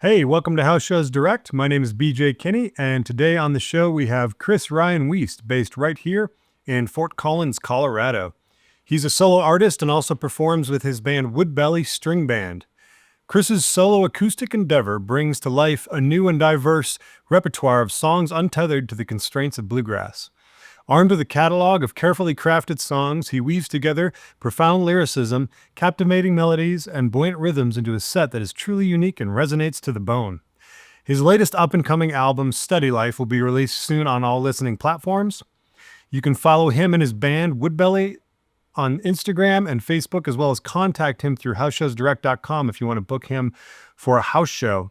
Hey, welcome to House Shows Direct. My name is BJ Kinney, and today on the show we have Chris Ryan Weist, based right here in Fort Collins, Colorado. He's a solo artist and also performs with his band Woodbelly String Band. Chris's solo acoustic endeavor brings to life a new and diverse repertoire of songs untethered to the constraints of bluegrass. Armed with a catalog of carefully crafted songs, he weaves together profound lyricism, captivating melodies, and buoyant rhythms into a set that is truly unique and resonates to the bone. His latest up-and-coming album, Steady Life, will be released soon on all listening platforms. You can follow him and his band, Woodbelly, on Instagram and Facebook, as well as contact him through houseshowsdirect.com if you want to book him for a house show.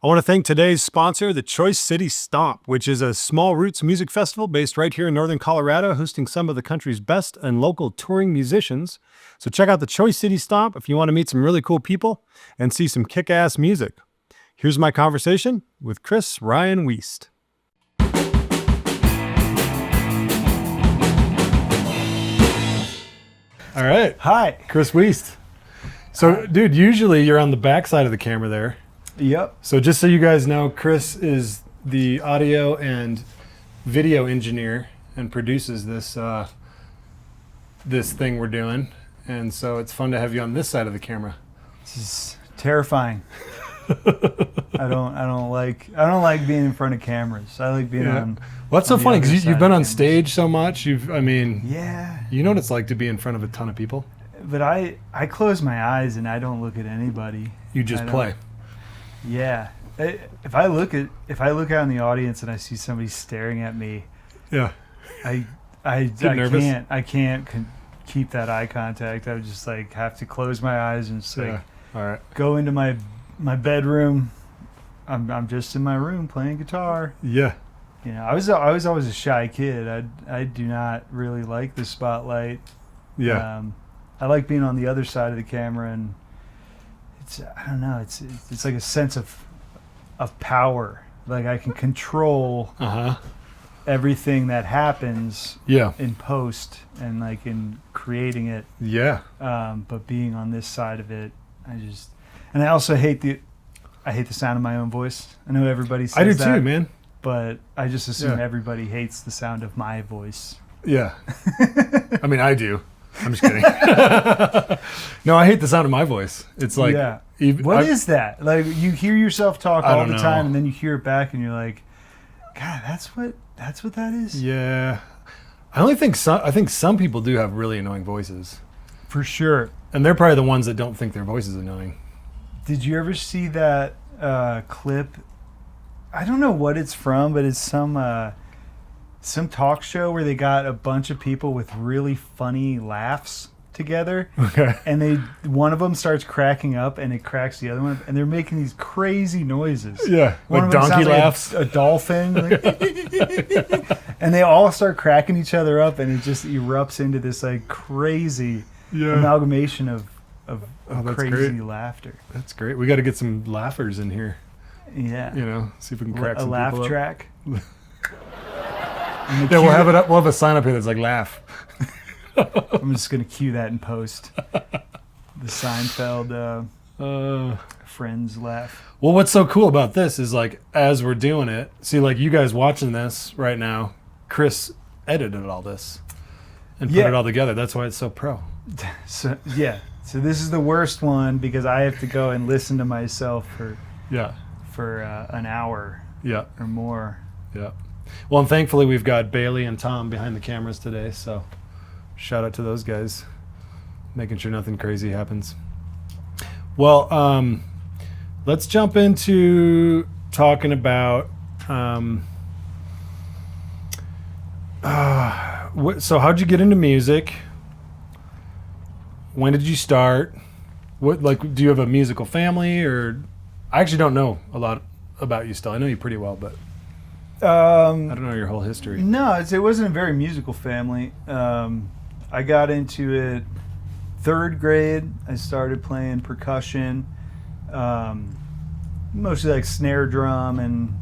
I want to thank today's sponsor, the Choice City Stomp, which is a small roots music festival based right here in northern Colorado, hosting some of the country's best and local touring musicians. So check out the Choice City Stomp if you want to meet some really cool people and see some kick-ass music. Here's my conversation with Chris Ryan Weist. All right. Hi. Chris Weist. So, dude, usually you're on the back side of the camera there. Yep. So just so you guys know, Chris is the audio and video engineer and produces this this thing we're doing. And so it's fun to have you on this side of the camera. This is terrifying. I don't like being in front of cameras. I like being on. Well, that's so funny because you've been on stage so much. You know what it's like to be in front of a ton of people. But I close my eyes and I don't look at anybody. You just play. Yeah. If I look out in the audience and I see somebody staring at me, yeah, I can't keep that eye contact. I would just like have to close my eyes and just like all right, go into my bedroom. I'm just in my room playing guitar. Yeah. You know, I was always a shy kid. I do not really like the spotlight. Yeah. I like being on the other side of the camera, and I don't know. It's like a sense of power. Like I can control everything that happens. Yeah. In post and like in creating it. Yeah. But being on this side of it, I also hate the sound of my own voice. I know everybody says that. I do too, man. But I just assume everybody hates the sound of my voice. Yeah. I mean, I do. I'm just kidding. No, I hate the sound of my voice. It's like, what is that? Like you hear yourself talk all the time, and then you hear it back, and you're like, God, that's what that is. Yeah, I think some people do have really annoying voices, for sure, and they're probably the ones that don't think their voice is annoying. Did you ever see that clip? I don't know what it's from, but it's some talk show where they got a bunch of people with really funny laughs together. Okay. And one of them starts cracking up and it cracks the other one up, and they're making these crazy noises. Yeah. One like donkey laughs. Like a dolphin. Like and they all start cracking each other up, and it just erupts into this like crazy amalgamation of crazy great. Laughter. That's great. We got to get some laughers in here. Yeah. You know, see if we can crack some laugh people track. Yeah, we'll have it up. We'll have a sign up here that's like laugh. I'm just gonna cue that in post. The Seinfeld Friends laugh. Well, what's so cool about this is like as we're doing it, see, like you guys watching this right now, Chris edited all this and put it all together. That's why it's so pro. So this is the worst one because I have to go and listen to myself for an hour or more. Yeah. Well, and thankfully we've got Bailey and Tom behind the cameras today, so shout out to those guys, making sure nothing crazy happens. Well, let's jump into talking about so how'd you get into music? When did you start? Do you have a musical family? Or I actually don't know a lot about you still. I know you pretty well, but I don't know your whole history. No, it wasn't a very musical family. I got into it third grade. I started playing percussion, mostly like snare drum, and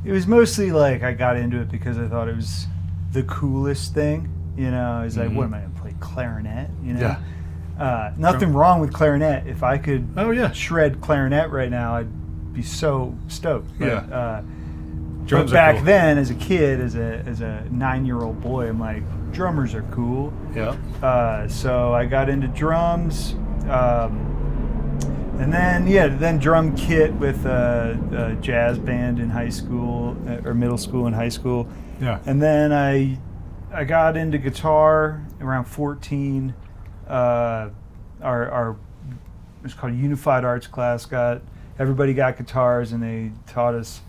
it was mostly like I got into it because I thought it was the coolest thing. I was like, what am I gonna play, clarinet? Nothing wrong with clarinet. If I could shred shred clarinet right now, I'd be so stoked. But, Drums but are back cool. then, as a kid, as a 9-year-old boy, I'm like, drummers are cool. Yeah. So I got into drums, and then drum kit with a jazz band in high school or middle school and high school. Yeah. And then I got into guitar around 14. Our it was called Unified Arts class. Everybody got guitars, and they taught us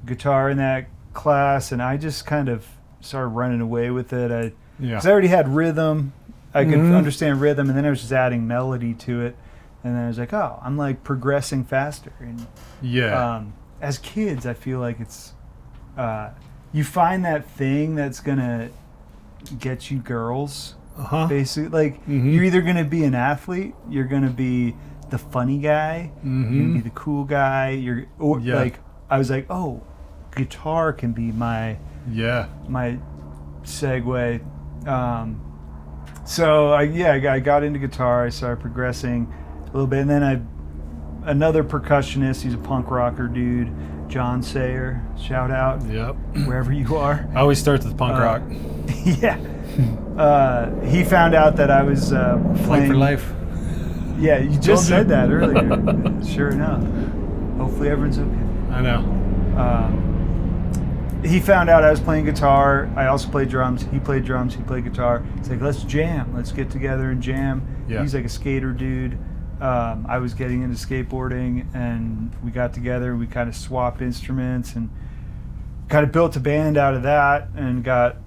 guitar in that class, and I just kind of started running away with it. Because I already had rhythm. I could understand rhythm, and then I was just adding melody to it. And then I was like, oh, I'm like progressing faster. And as kids, I feel like it's you find that thing that's gonna get you girls. Basically, like you're either gonna be an athlete, you're gonna be the funny guy, you're gonna be the cool guy. Like I was like, oh, guitar can be my segue. So I got into guitar. I started progressing a little bit, and then another percussionist. He's a punk rocker dude, John Sayer. Shout out, wherever you are. I always starts with punk rock. Yeah. He found out that I was playing for life. Yeah, you just said that earlier. Sure enough. Hopefully everyone's okay. I know. He found out I was playing guitar. I also played drums. He played drums. He played guitar. He's like, let's jam. Let's get together and jam. Yeah. He's like a skater dude. I was getting into skateboarding, and we got together. We kind of swapped instruments and kind of built a band out of that, and got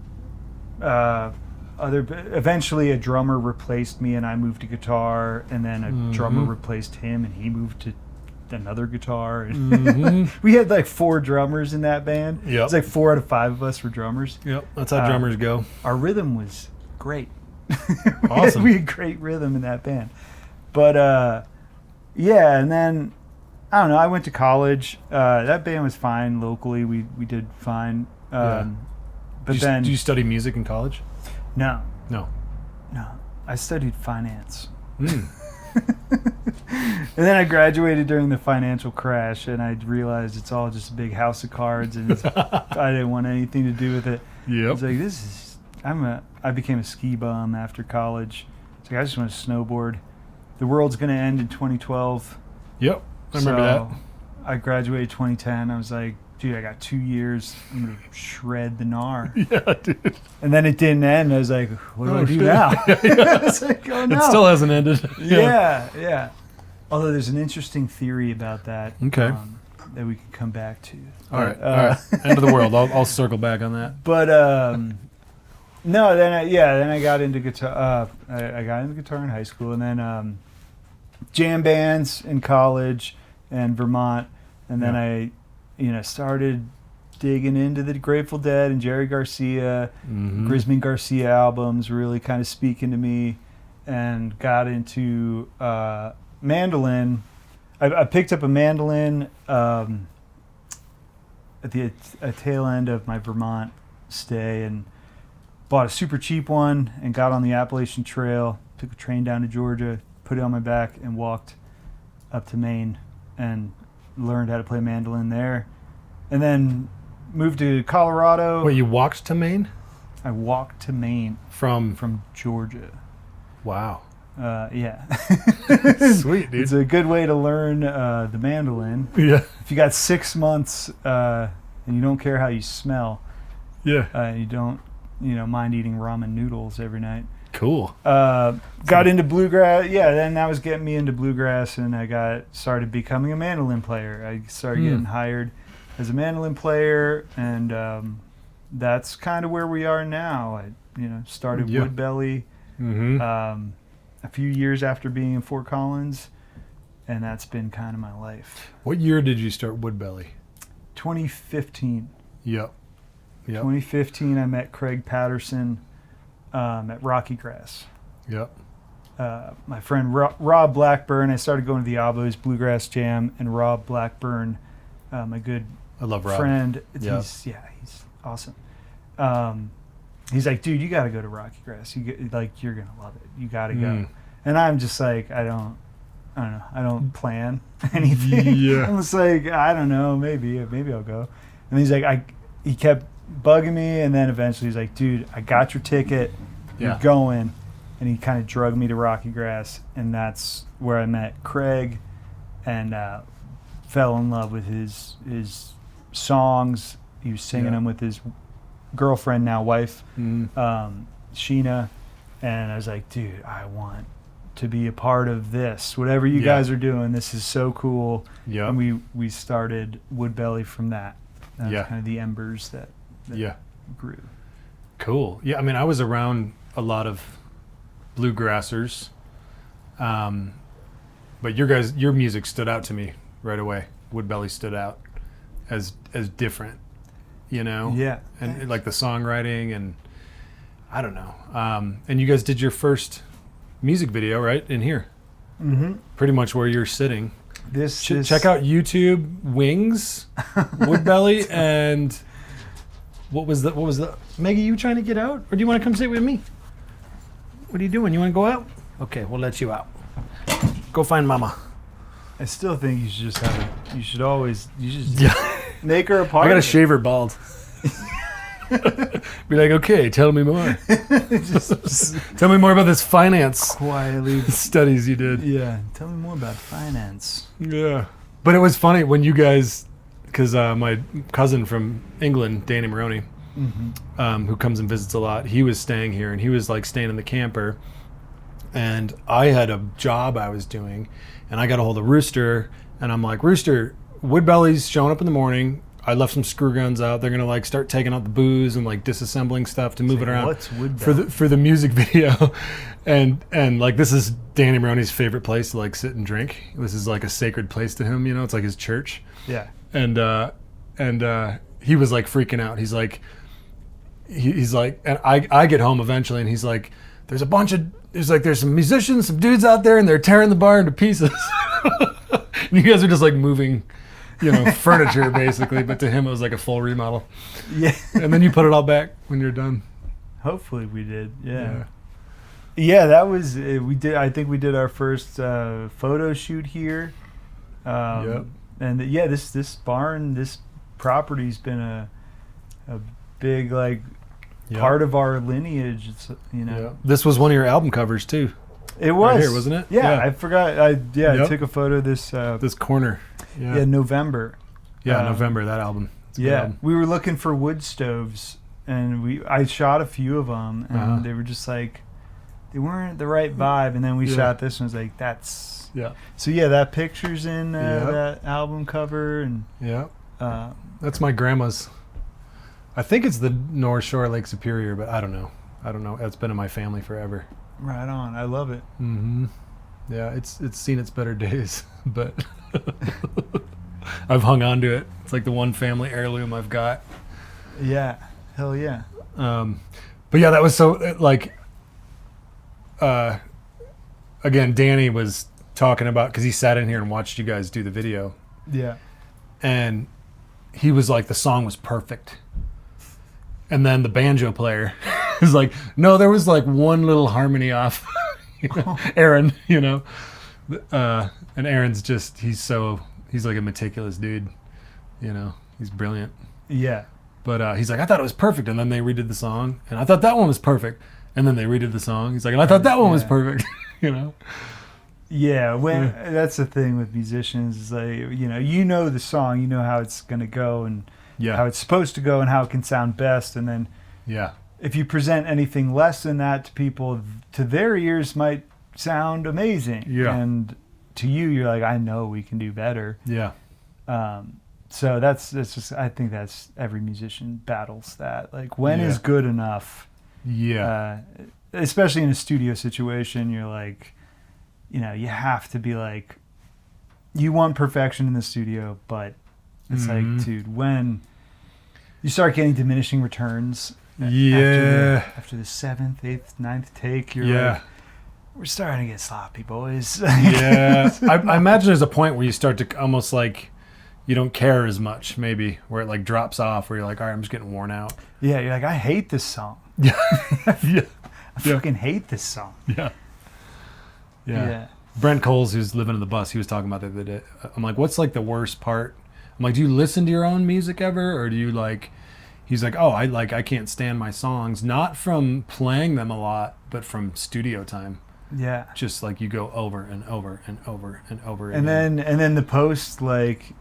eventually a drummer replaced me, and I moved to guitar, and then a drummer replaced him, and he moved to another guitar. And we had like 4 drummers in that band. It's like 4 out of 5 of us were drummers. That's how drummers go. Our rhythm was great. Awesome. We had great rhythm in that band. But and then I don't know, I went to college. That band was fine locally. We did fine. But Did you study music in college? No. I studied finance. And then I graduated during the financial crash, and I realized it's all just a big house of cards, and I didn't want anything to do with it. I was like, I became a ski bum after college. It's like, I just want to snowboard. The world's going to end in 2012. I remember that. I graduated 2010. I was like, dude, I got 2 years. I'm going to shred the gnar. Dude. And then it didn't end. I was like, what do I do now? I was like, oh, no. It still hasn't ended. Yeah. Although there's an interesting theory about that. Okay. That we could come back to. All right. End of the world. I'll circle back on that. But no, then I got into guitar. I got into guitar in high school, and then jam bands in college and Vermont, and then I started digging into the Grateful Dead and Jerry Garcia, Grisman Garcia albums, really kind of speaking to me, and got into mandolin. I picked up a mandolin at the tail end of my Vermont stay, and bought a super cheap one, and got on the Appalachian Trail, took a train down to Georgia, put it on my back, and walked up to Maine and learned how to play mandolin there. And then moved to Colorado. Wait, you walked to Maine? I walked to Maine from Georgia. Wow. Yeah. Sweet, dude. It's a good way to learn the mandolin. Yeah. If you got 6 months and you don't care how you smell, you don't mind eating ramen noodles every night. Cool. Got into bluegrass. Yeah, then that was getting me into bluegrass, and I started becoming a mandolin player. I started getting hired as a mandolin player, and that's kind of where we are now. I started Woodbelly a few years after being in Fort Collins, and that's been kind of my life. What year did you start Woodbelly? 2015. Yep. 2015, I met Craig Patterson at Rocky Grass. Yep. My friend Rob Blackburn, I started going to the Abos Bluegrass Jam, and Rob Blackburn, my good I love Rob. friend. Yep. He's awesome. he's like, dude, you got to go to Rocky Grass. You're gonna love it. You got to go. Mm. And I'm just like, I don't know. I don't plan anything. Yeah. I'm just like, I don't know. Maybe I'll go. And he's like, he kept bugging me, and then eventually he's like, dude, I got your ticket. You're Yeah. going. And he kind of drugged me to Rocky Grass, and that's where I met Craig, and fell in love with his songs. He was singing them with his girlfriend, now wife, Sheena, and I was like, dude, I want to be a part of this. Whatever you guys are doing, this is so cool. Yeah. And we started Woodbelly from that. That was kind of the embers that grew. Cool. Yeah, I mean, I was around a lot of bluegrassers, but your music stood out to me right away. Woodbelly stood out as different, you know. Yeah. And like the songwriting, and I don't know. And you guys did your first music video right in here, pretty much where you're sitting. Check out YouTube Wings, Woodbelly, and what was the Maggie? You trying to get out, or do you want to come sit with me? What are you doing? You want to go out? Okay, we'll let you out. Go find Mama. I still think you should make her a part. I gotta of it. shave her bald. Be like, okay, tell me more. Tell me more about this finance Quietly. studies you did. Yeah. Tell me more about finance. Yeah. But it was funny when you guys, because my cousin from England, Danny Maroney, who comes and visits a lot, he was staying here, and he was like staying in the camper, and I had a job I was doing, and I got a hold of Rooster, and I'm like, Rooster, Woodbelly's showing up in the morning. I left some screw guns out. They're gonna like start taking out the booze and like disassembling stuff to move it around What's Woodbelly? for the music video, and like this is Danny Maroney's favorite place to like sit and drink. This is like a sacred place to him, you know. It's like his church. Yeah. And he was like freaking out. He's like, he's like, and I get home eventually, and he's like, there's some musicians, some dudes out there, and they're tearing the bar into pieces. And you guys are just like moving, you know, furniture basically, but to him it was like a full remodel. Yeah. And then you put it all back when you're done. Hopefully we did. Yeah. Yeah, that was we did. I think we did our first photo shoot here. And this barn, this property's been a big like part of our lineage. It's, you know. Yeah. This was one of your album covers too. It was right here, wasn't it? Yeah, I forgot. I took a photo of this this corner. Yeah, November. Yeah, November, that album. Album. We were looking for wood stoves, and I shot a few of them, and they were just like, they weren't the right vibe. And then we shot this, and I was like, that's So that picture's in that album cover, and that's my grandma's. I think it's the North Shore Lake Superior, but I don't know. It's been in my family forever. Right on. I love it. Mm-hmm. Yeah, it's seen its better days, but I've hung on to it. It's like the one family heirloom I've got. Yeah, hell yeah. But yeah, that was so like. Again, Danny was talking about, because he sat in here and watched you guys do the video. Yeah. And he was like, the song was perfect. And then the banjo player is like, no, there was like one little harmony off. Aaron, you know. And Aaron's just, he's like a meticulous dude. You know, he's brilliant. Yeah. But he's like, I thought it was perfect. And then they redid the song. And I thought that one was perfect. And then they redid the song. He's like, and I thought that one was perfect. You know? Yeah, that's the thing with musicians is like, you know the song, you know how it's going to go and how it's supposed to go and how it can sound best. And then if you present anything less than that to people, to their ears might sound amazing. Yeah. And to you, you're like, I know we can do better. Yeah. So that's just, I think that's every musician battles that. Like, when is good enough? Yeah. Especially in a studio situation, you're like, you have to be like, you want perfection in the studio, but it's like, dude, when you start getting diminishing returns after the 7th, 8th, 9th take, you're like, we're starting to get sloppy, boys. Yeah. I imagine there's a point where you start to almost like, you don't care as much, maybe, where it like drops off, where you're like, all right, I'm just getting worn out. Yeah, you're like, I hate this song. Yeah. I fucking hate this song. Yeah. Brent Coles, who's living in the bus, he was talking about the other day. I'm like, what's like the worst part? I'm like, do you listen to your own music ever, or do you like? He's like, oh, I can't stand my songs, not from playing them a lot, but from studio time. Yeah. Just like you go over and over and over and over and again. then the post like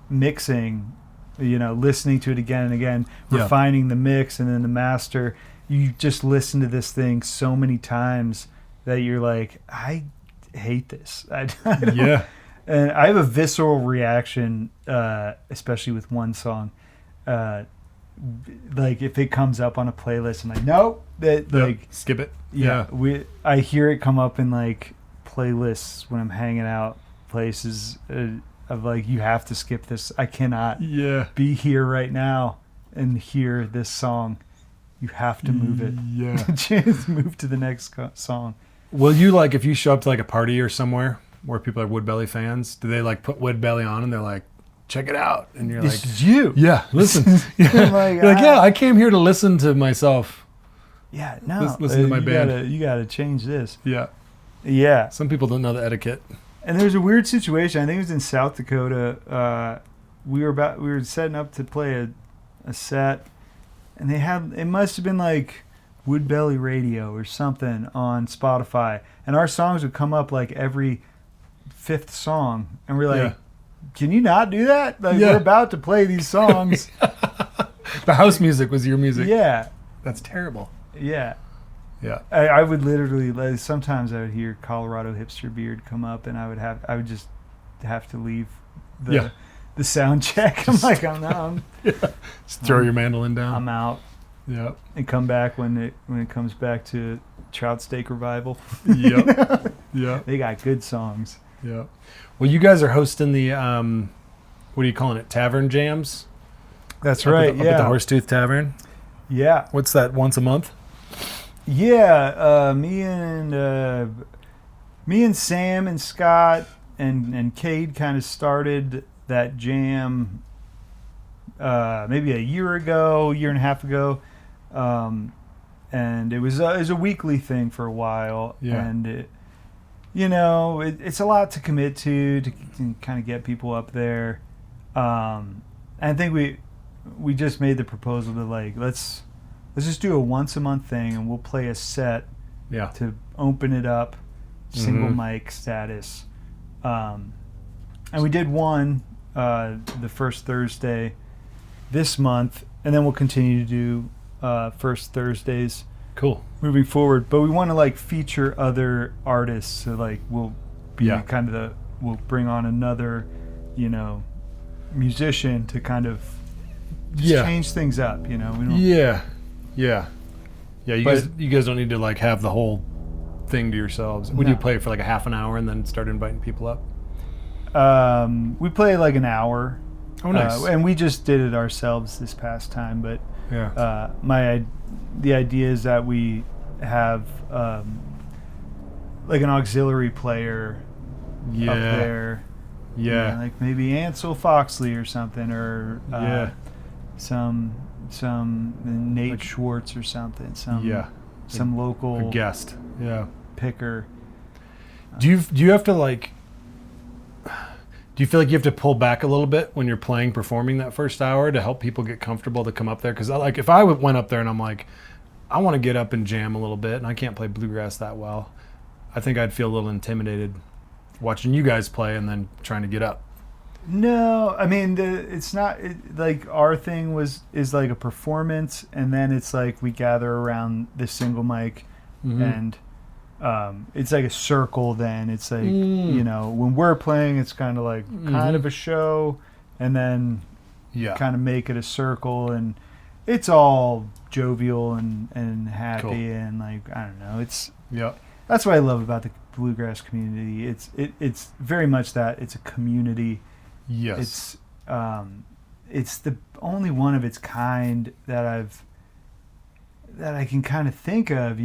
mixing, listening to it again and again, refining the mix, and then the master. You just listen to this thing so many times that you're like, I hate this. I don't. And I have a visceral reaction, especially with one song. Like if it comes up on a playlist, I'm like, nope, like skip it. I hear it come up in like playlists when I'm hanging out places of like, you have to skip this. I cannot be here right now and hear this song. You have to move it. Just move to the next song. Will you, like, if you show up to like a party or somewhere where people are Woodbelly fans, do they like put Woodbelly on and they're like, check it out, and you're this like, is you. Yeah, listen. You're like, I came here to listen to myself. Yeah, no. Listen to my band. You gotta change this. Yeah. Some people don't know the etiquette. And there's a weird situation. I think it was in South Dakota. We were setting up to play a set, and it must have been like Woodbelly Radio or something on Spotify, and our songs would come up like every fifth song, and we're like, can you not do that? Like, we're about to play these songs. The house music was your music. Yeah. That's terrible. Yeah. Yeah. I would literally, like, sometimes I would hear Colorado Hipster Beard come up, and I would just have to leave the sound check. I'm like, just throw your mandolin down. I'm out. Yeah. And come back when it comes back to Trout Steak Revival. Yep. Yeah. They got good songs. Yeah. Well, you guys are hosting the what are you calling it? Tavern Jams? That's right. Up at the Horsetooth Tavern. Yeah. What's that? Once a month? Yeah. Me and Sam and Scott and Cade kind of started that jam maybe a year and a half ago. And it was a weekly thing for a while. Yeah. And it's a lot to commit to kind of get people up there. And I think we just made the proposal to, like, let's just do a once a month thing, and we'll play a set to open it up, single mic status. And we did one the first Thursday this month, and then we'll continue to do first Thursdays. Cool. Moving forward, but we want to like feature other artists. So like we'll be we'll bring on another, musician to kind of change things up. We don't. Yeah. You guys don't need to like have the whole thing to yourselves. Would you play for like a half an hour and then start inviting people up? We play like an hour. Oh, nice. And we just did it ourselves this past time, but the idea is that we have like an auxiliary player up there. Yeah. Like maybe Ansel Foxley or something, or some Nate like, Schwartz or something. Some local a guest. Picker. Do you have to like? Do you feel like you have to pull back a little bit when you're performing that first hour to help people get comfortable to come up there? Because like, if I went up there and I'm like, I want to get up and jam a little bit, and I can't play bluegrass that well, I think I'd feel a little intimidated watching you guys play and then trying to get up. No, I mean it's not like our thing is like a performance, and then it's like we gather around this single mic, and it's like a circle. Then it's like when we're playing, it's kind of like kind of a show, and then kind of make it a circle, and it's all jovial and happy. Cool. And like I don't know, that's what I love about the bluegrass community. It's very much that it's a community. Yes. It's the only one of its kind that I can kind of think of.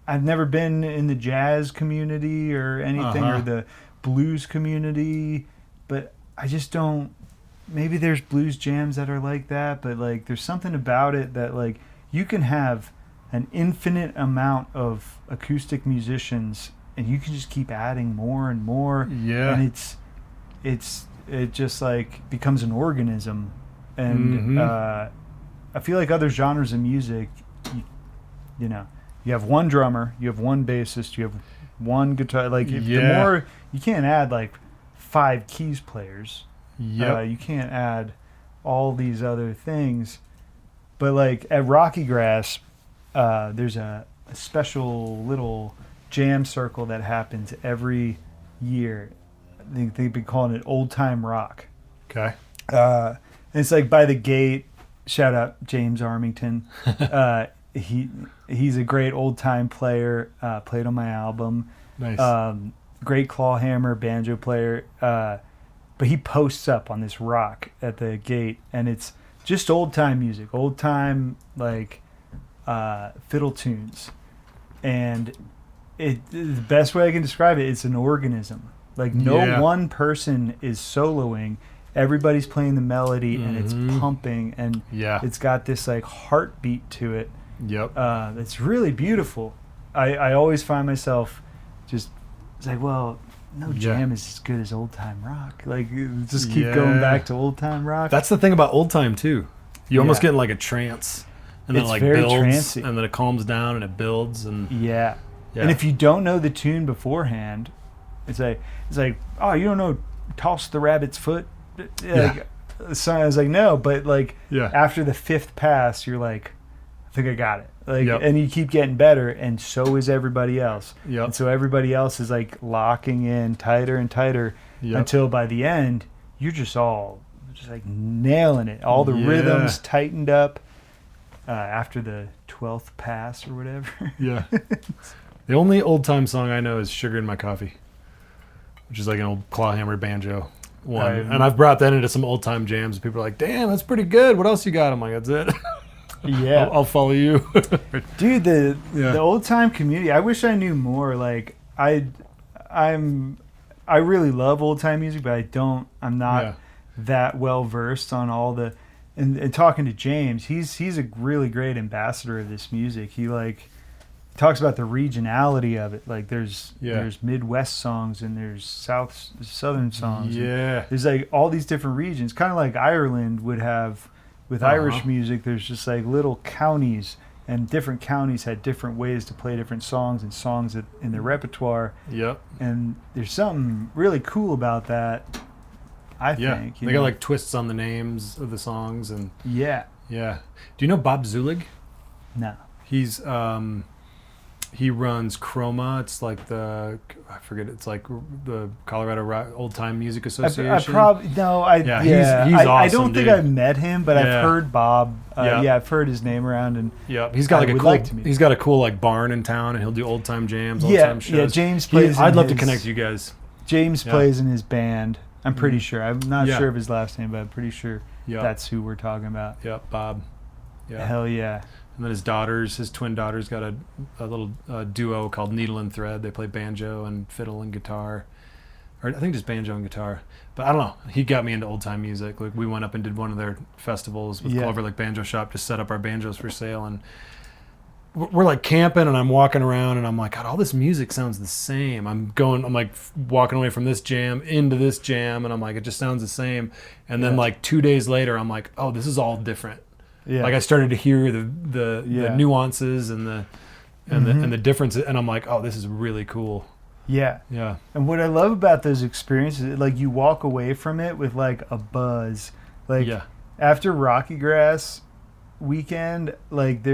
I I've never been in the jazz community or anything or the blues community, but I just don't. Maybe there's blues jams that are like that, but like there's something about it that like you can have an infinite amount of acoustic musicians and you can just keep adding more and more. Yeah. And it just like becomes an organism. And I feel like other genres of music, you know, you have one drummer, you have one bassist, you have one guitar. Like the more you can't add like 5 keys players. You can't add all these other things. But like at Rocky Grass, there's a special little jam circle that happens every year. I think they've been calling it Old Time Rock. Okay. And it's like by the gate. Shout out James Armington. He's a great old time player. Played on my album. Nice. Great clawhammer banjo player. But he posts up on this rock at the gate, and it's just old time music, old time like fiddle tunes, and the best way I can describe it, it's an organism. Like no one person is soloing. Everybody's playing the melody and it's pumping and it's got this like heartbeat to it. Yep. It's really beautiful. I always find myself just, it's like, well, no jam is as good as old time rock. Like just keep going back to old time rock. That's the thing about old time too. You almost get in like a trance and then it's it like very builds trancy. And then it calms down and it builds and And if you don't know the tune beforehand, it's like oh, you don't know Toss the Rabbit's Foot? So I was like, no, but like after the 5th pass, you're like, I think I got it. Like, and you keep getting better, and so is everybody else. And so everybody else is like locking in tighter and tighter until by the end, you're just like nailing it. All the rhythms tightened up after the 12th pass or whatever. The only old time song I know is Sugar in My Coffee, which is like an old clawhammer banjo one. And I've brought that into some old time jams. And people are like, damn, that's pretty good. What else you got? I'm like, that's it. I'll follow you. Dude, the old time community, I wish I knew more. Like I really love old time music, but I'm not that well versed on all the and talking to James, he's a really great ambassador of this music. He like talks about the regionality of it. Like there's Midwest songs and there's southern songs. There's like all these different regions, kind of like Ireland would have with Irish music. There's just like little counties, and different counties had different ways to play different songs and songs in their repertoire. And there's something really cool about that, I think. They got like twists on the names of the songs and Do you know Bob Zulig? No. He's he runs Chroma. It's like it's like the Colorado Old Time Music Association. He's awesome. I don't think I've met him, but I've heard Bob. I've heard his name around, and he's got he's got a cool like barn in town, and he'll do old time jams, old time shows. Yeah, James plays. I'd love to connect you guys. James plays in his band. I'm pretty sure. I'm not sure of his last name, but I'm pretty sure that's who we're talking about. Bob. Hell yeah. And then his twin daughters, got a little duo called Needle and Thread. They play banjo and fiddle and guitar, or I think just banjo and guitar. But I don't know. He got me into old time music. Like we went up and did one of their festivals with Clover Lake Banjo Shop to set up our banjos for sale, and we're like camping, and I'm walking around, and I'm like, God, all this music sounds the same. I'm like walking away from this jam into this jam, and I'm like, it just sounds the same. And then like 2 days later, I'm like, oh, this is all different. Like I started to hear the nuances and the differences, and I'm like, oh, this is really cool. And what I love about those experiences, like you walk away from it with like a buzz. Like after Rocky Grass weekend, like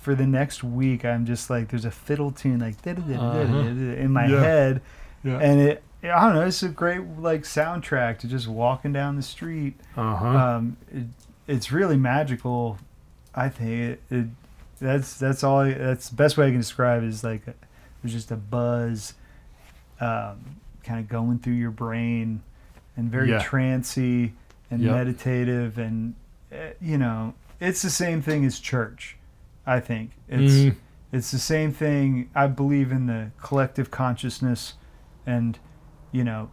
for the next week, I'm just like, there's a fiddle tune like in my head, and I don't know, it's a great like soundtrack to just walking down the street. It's really magical, I think. That's the best way I can describe it, is like there's just a buzz kind of going through your brain, and very trancy and meditative, and it's the same thing as church, I think. It's the same thing. I believe in the collective consciousness, and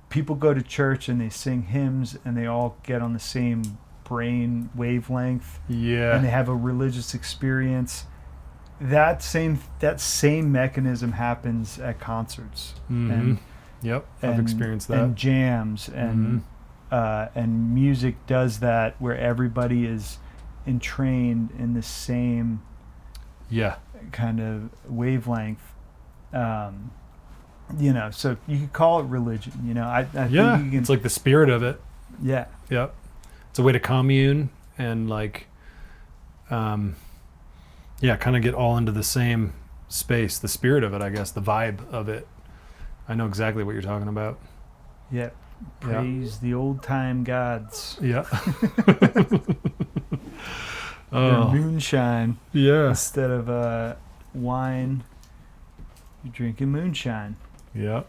people go to church and they sing hymns and they all get on the same brain wavelength. Yeah. And they have a religious experience. That same mechanism happens at concerts. Mm-hmm. I've experienced that. And jams and music does that, where everybody is entrained in the same kind of wavelength. So you could call it religion. I think you can, it's like the spirit of it. Yeah. Yep. It's a way to commune and like, kind of get all into the same space. The spirit of it, I guess, the vibe of it. I know exactly what you're talking about. Yeah. Praise the old time gods. Yeah. Their moonshine. Yeah. Instead of wine, you're drinking moonshine. Yeah.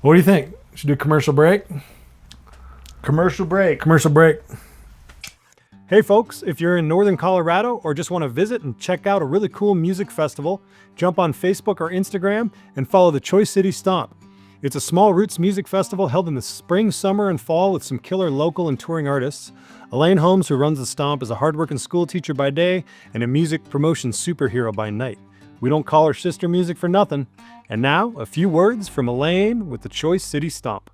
What do you think? Should do a commercial break? Commercial break. Commercial break. Hey folks, if you're in northern Colorado or just want to visit and check out a really cool music festival, jump on Facebook or Instagram and follow the Choice City Stomp. It's a small roots music festival held in the spring, summer, and fall with some killer local and touring artists. Elaine Holmes, who runs the Stomp, is a hardworking school teacher by day and a music promotion superhero by night. We don't call her sister music for nothing. And now, a few words from Elaine with the Choice City Stomp.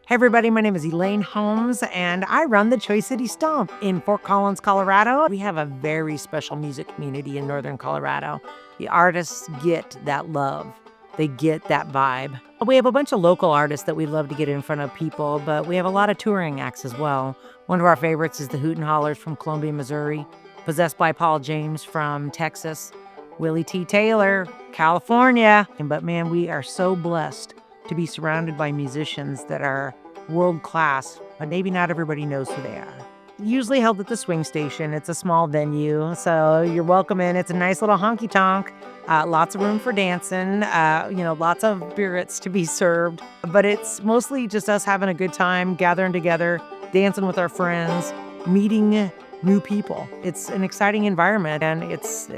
Hey everybody, my name is Elaine Holmes and I run the Choice City Stomp in Fort Collins, Colorado. We have a very special music community in northern Colorado. The artists get that love. They get that vibe. We have a bunch of local artists that we love to get in front of people, but we have a lot of touring acts as well. One of our favorites is the Hoot and Hollers from Columbia, Missouri, Possessed by Paul James from Texas, Willie T. Taylor, California. But man, we are so blessed to be surrounded by musicians that are world class, but maybe not everybody knows who they are. Usually held at the swing station. It's a small venue, so you're welcome in. It's a nice little honky tonk. Lots of room for dancing. Lots of spirits to be served. But it's mostly just us having a good time, gathering together, dancing with our friends, meeting new people. It's an exciting environment, and it's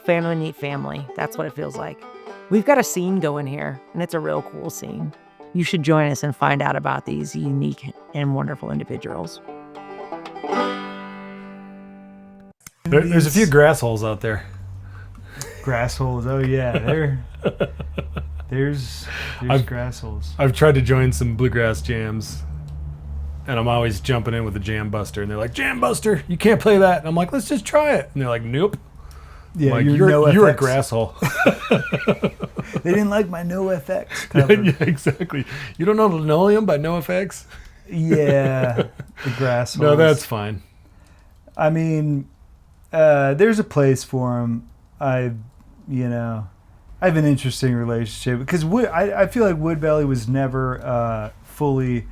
family meet family. That's what it feels like. We've got a scene going here, and it's a real cool scene. You should join us and find out about these unique and wonderful individuals. There's a few grass holes out there. Grass holes, oh yeah, there's grass holes. I've tried to join some bluegrass jams, and I'm always jumping in with a jam buster, and they're like, "Jam buster, you can't play that." And I'm like, "Let's just try it." And they're like, "Nope." Yeah, like, you're a grass hole. They didn't like my NoFX cover. Yeah, exactly. You don't know Linoleum by NoFX? Yeah, the grass holes. No, that's fine. I mean, there's a place for them. I have an interesting relationship because I feel like Woodbelly was never fully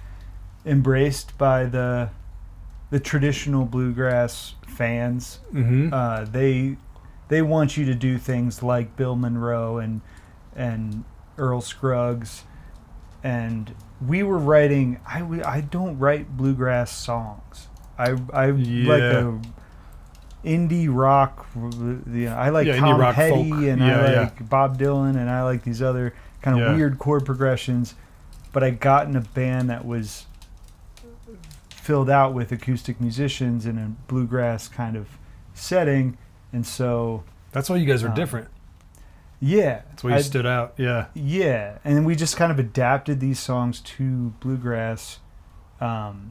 embraced by the traditional bluegrass fans. Mm-hmm. They want you to do things like Bill Monroe and Earl Scruggs, and we were writing. I don't write bluegrass songs. I like a indie rock. I like Tom rock, Petty, folk. and I like Bob Dylan, and I like these other kind of weird chord progressions. But I got in a band that was filled out with acoustic musicians in a bluegrass kind of setting. And so that's why you guys are different. Yeah. That's why you stood out. Yeah. Yeah. And we just kind of adapted these songs to bluegrass. And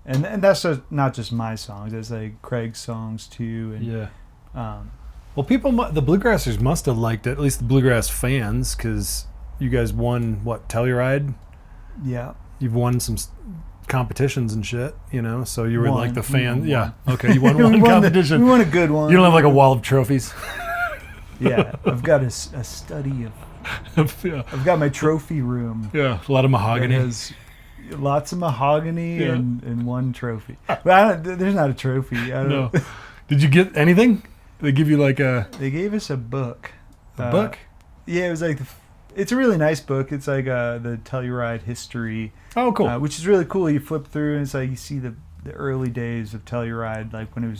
that's not just my songs. It's like Craig's songs too. And, well, the bluegrassers must have liked it, at least the bluegrass fans, because you guys won, Telluride? Yeah. You've won some competitions and shit, so you were like the fan. Yeah. Okay, you won one competition. We won a good one. You don't have like a wall of trophies. Yeah, I've got a study of. I've got my trophy room. Yeah, a lot of mahogany. It has lots of mahogany and one trophy. But there's not a trophy. I don't know. Did you get anything? They give you like a. They gave us a book. A book? Yeah, it was like it's a really nice book. It's like the Telluride history. Oh, cool. Which is really cool. You flip through and it's like you see the early days of Telluride, like when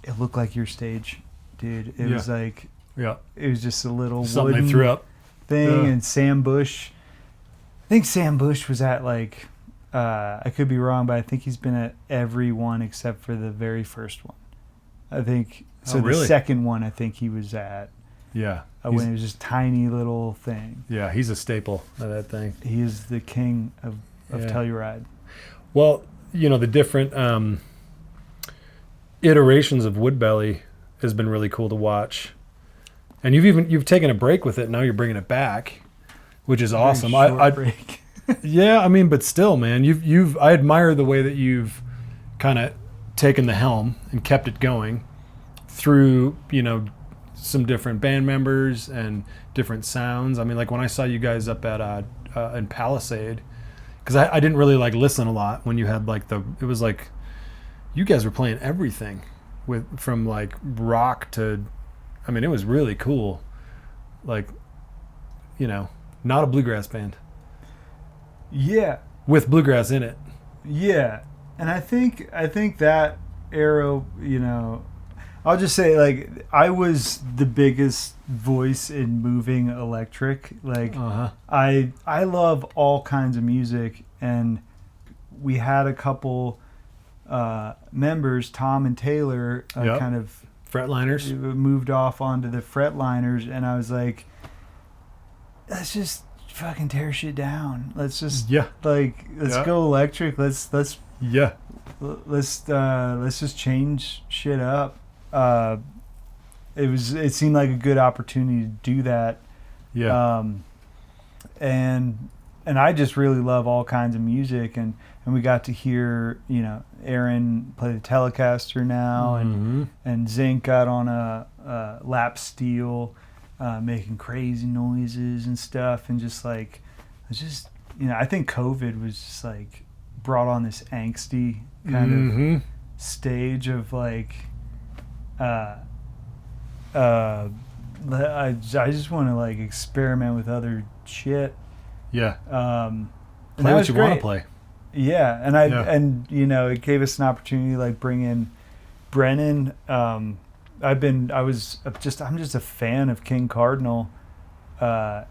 it looked like your stage, dude. It was like Yeah. It was just a little Something wooden they threw up. thing. Yeah. And Sam Bush, I think Sam Bush was at like, I could be wrong, but I think he's been at every one except for the very first one. I think, so really? the second one I think he was at. Yeah. When it was just tiny little thing. Yeah, he's a staple of that thing. He is the king of Telluride. Well, the different iterations of Woodbelly has been really cool to watch. And you've taken a break with it. Now you're bringing it back, which is awesome. I break. Yeah, I mean, but still, man, I admire the way that you've kind of taken the helm and kept it going through, some different band members and different sounds. I mean, like when I saw you guys up at in Palisade, because I didn't really like listen a lot when you had like it was like you guys were playing everything from like rock to, I mean, it was really cool. Like, not a bluegrass band. Yeah. With bluegrass in it. Yeah. And I think that era, I'll just say, like, I was the biggest voice in moving electric. Like, I love all kinds of music, and we had a couple members, Tom and Taylor, kind of Fretliners, moved off onto the Fretliners, and I was like, let's just fucking tear shit down. Let's just let's go electric. Let's just change shit up. It seemed like a good opportunity to do that. Yeah. And I just really love all kinds of music, and we got to hear, Aaron play the Telecaster now, and Zink got on a lap steel, making crazy noises and stuff, and just like, it's just, I think COVID was just like brought on this angsty kind of stage of like, I just want to like experiment with other shit. Yeah. Play what you want to play. Yeah, and it gave us an opportunity to like bring in Brennan. I'm just a fan of King Cardinal. I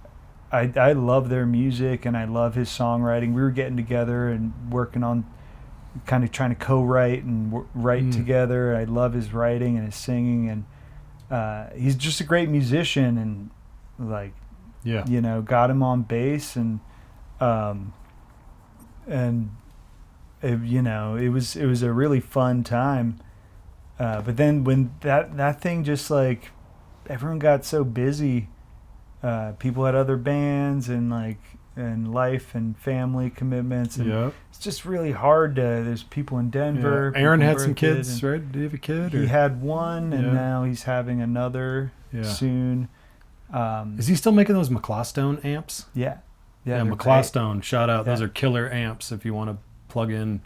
love their music and I love his songwriting. We were getting together and working on kind of trying to co-write and write together. I love his writing and his singing, and he's just a great musician, and like, got him on bass, and it was a really fun time. But then when that thing just like, everyone got so busy, people had other bands and like, and life and family commitments, and it's just really hard to, there's people in Denver. Aaron had some kids, right? Did he have a kid? He had one, and now he's having another soon. Is he still making those McClawstone amps? Yeah, McClawstone, shout out. Those are killer amps if you want to plug in,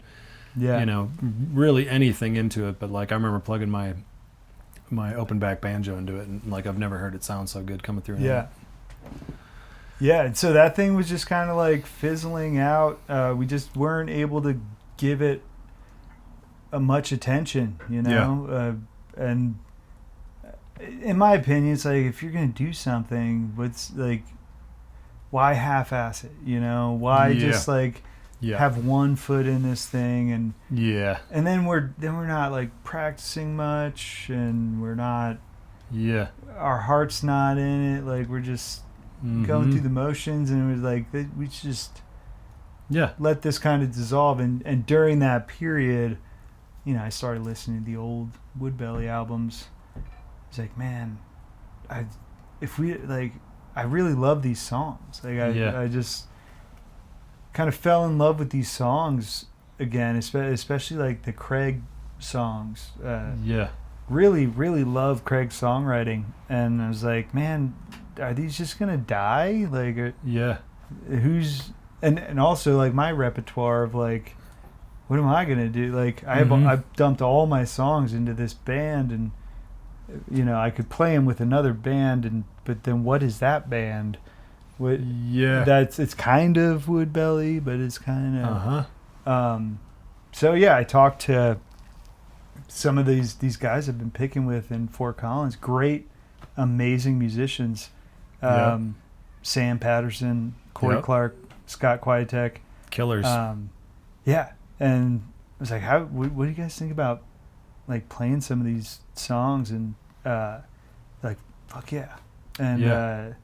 really anything into it. But like, I remember plugging my open back banjo into it, and like, I've never heard it sound so good coming through. Yeah, and so that thing was just kind of like fizzling out. We just weren't able to give it much attention, and in my opinion, it's like, if you're gonna do something, what's like, why half-ass it? Why just like have one foot in this thing, and then we're not like practicing much, and we're not, our heart's not in it. Like, we're just going through the motions, and it was like, we should just let this kind of dissolve. And during that period, I started listening to the old Woodbelly albums. It's like, man, I really love these songs. Like, I just kind of fell in love with these songs again, especially like the Craig songs. Really, really love Craig's songwriting, and I was like, man, are these just gonna die? Like, who's and also like my repertoire of like, what am I gonna do? Like, I've dumped all my songs into this band, and I could play them with another band, but then what is that band? It's kind of Woodbelly, but it's kind of so I talked to some of these guys I've been picking with in Fort Collins. Great amazing musicians. Sam Patterson, Corey Clark, Scott Quietek. Killers. Yeah. And I was like, what do you guys think about like playing some of these songs? And like, fuck yeah. And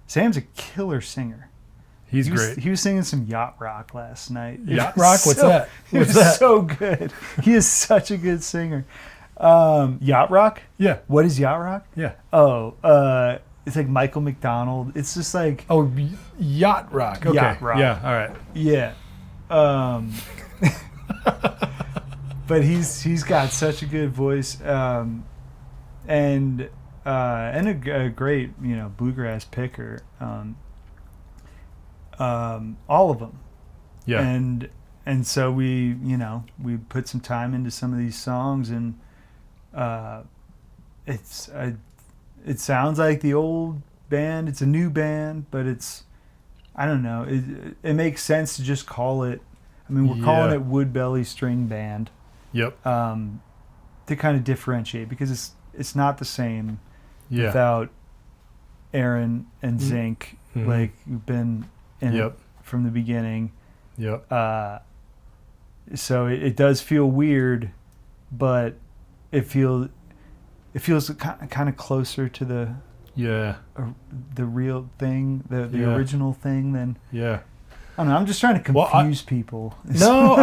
Sam's a killer singer. He's great. He was singing some yacht rock last night. Yacht rock? What's that? What's that? So good. He is such a good singer. Yacht rock? Yeah. What is yacht rock? Yeah. Oh, it's like Michael McDonald. It's just like yacht rock. Okay. Yacht rock. Yeah. All right. Yeah. But he's got such a good voice, and a great bluegrass picker. All of them. Yeah. And so we put some time into some of these songs, and it sounds like the old band. It's a new band, but I don't know. It makes sense to just call it. I mean, we're calling it Woodbelly String Band. Yep. To kind of differentiate, because it's not the same without Aaron and Zink. Mm-hmm. Like, you've been in it from the beginning. Yep. So it does feel weird, but it feels kind of closer to the real thing, the original thing than. Yeah. I don't know. I'm just trying to confuse people. No,